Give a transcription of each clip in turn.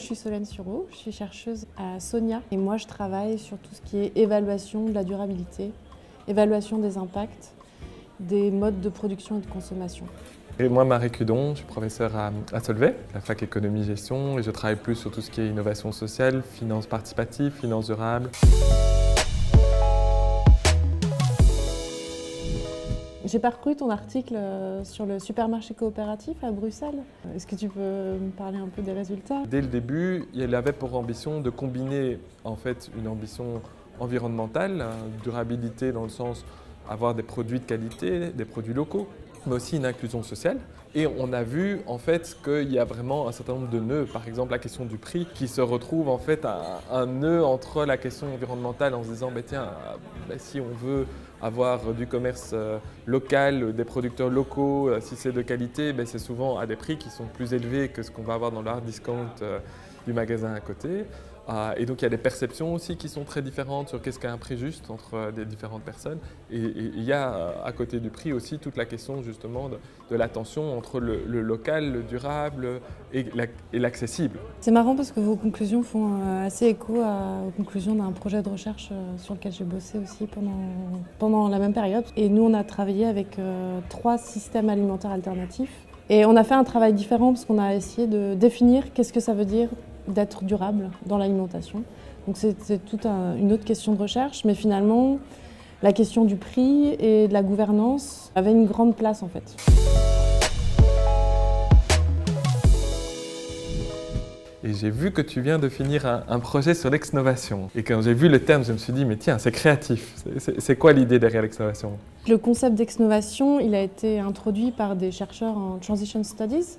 Je suis Solène Sureau, je suis chercheuse à Sonia et moi je travaille sur tout ce qui est évaluation de la durabilité, évaluation des impacts, des modes de production et de consommation. Et moi, Marie Cudon, je suis professeure à Solvay, la fac économie-gestion, et je travaille plus sur tout ce qui est innovation sociale, finance participative, finance durable. J'ai parcouru ton article sur le supermarché coopératif à Bruxelles. Est-ce que tu peux me parler un peu des résultats? Dès le début, il avait pour ambition de combiner en fait une ambition environnementale, durabilité dans le sens avoir des produits de qualité, des produits locaux, mais aussi une inclusion sociale. Et on a vu en fait qu'il y a vraiment un certain nombre de nœuds, par exemple la question du prix, qui se retrouve en fait un nœud entre la question environnementale en se disant tiens, si on veut avoir du commerce local, des producteurs locaux, si c'est de qualité, c'est souvent à des prix qui sont plus élevés que ce qu'on va avoir dans le hard discount du magasin à côté. Et donc il y a des perceptions aussi qui sont très différentes sur qu'est-ce qu'un prix juste entre des différentes personnes. Et il y a à côté du prix aussi toute la question justement de la tension entre le local, le durable et l'accessible. C'est marrant parce que vos conclusions font assez écho aux conclusions d'un projet de recherche sur lequel j'ai bossé aussi pendant la même période. Et nous on a travaillé avec 3 systèmes alimentaires alternatifs. Et on a fait un travail différent parce qu'on a essayé de définir qu'est-ce que ça veut dire d'être durable dans l'alimentation. Donc c'est toute une autre question de recherche, mais finalement, la question du prix et de la gouvernance avait une grande place en fait. Et j'ai vu que tu viens de finir un projet sur l'exnovation. Et quand j'ai vu le terme, je me suis dit, mais tiens, c'est créatif. C'est quoi l'idée derrière l'exnovation? Le concept d'exnovation, il a été introduit par des chercheurs en Transition Studies,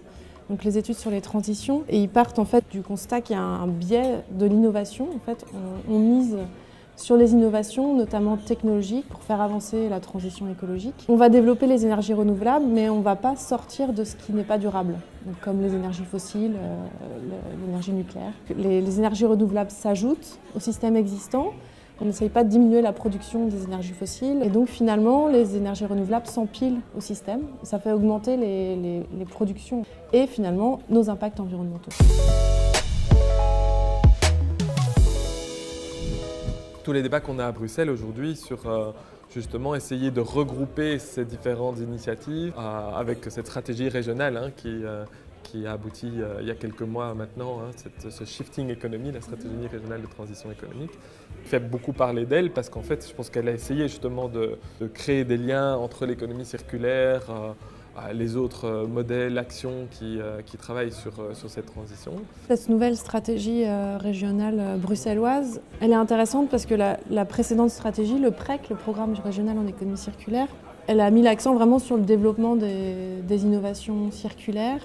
donc les études sur les transitions, et ils partent en fait du constat qu'il y a un biais de l'innovation. En fait, on mise sur les innovations, notamment technologiques, pour faire avancer la transition écologique. On va développer les énergies renouvelables, mais on ne va pas sortir de ce qui n'est pas durable, donc comme les énergies fossiles, l'énergie nucléaire. Les énergies renouvelables s'ajoutent au système existant. On n'essaye pas de diminuer la production des énergies fossiles et donc finalement les énergies renouvelables s'empilent au système. Ça fait augmenter les productions et finalement nos impacts environnementaux. Tous les débats qu'on a à Bruxelles aujourd'hui sur justement essayer de regrouper ces différentes initiatives avec cette stratégie régionale qui a abouti il y a quelques mois maintenant, ce shifting economy, la stratégie régionale de transition économique, fait beaucoup parler d'elle parce qu'en fait, je pense qu'elle a essayé justement de créer des liens entre l'économie circulaire, les autres modèles, actions qui travaillent sur cette transition. Cette nouvelle stratégie régionale bruxelloise, elle est intéressante parce que la précédente stratégie, le PREC, le programme régional en économie circulaire, elle a mis l'accent vraiment sur le développement des innovations circulaires.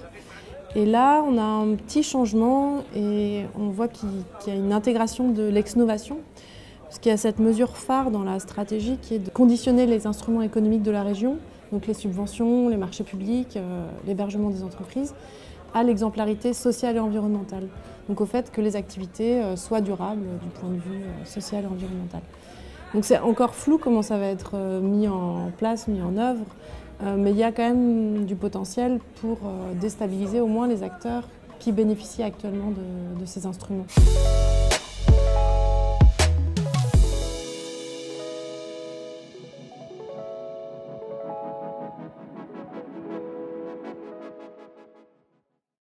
Et là, on a un petit changement et on voit qu'il y a une intégration de l'exnovation, parce qu'il y a cette mesure phare dans la stratégie qui est de conditionner les instruments économiques de la région, donc les subventions, les marchés publics, l'hébergement des entreprises, à l'exemplarité sociale et environnementale. Donc au fait que les activités soient durables du point de vue social et environnemental. Donc c'est encore flou comment ça va être mis en place, mis en œuvre. Mais il y a quand même du potentiel pour déstabiliser au moins les acteurs qui bénéficient actuellement de ces instruments.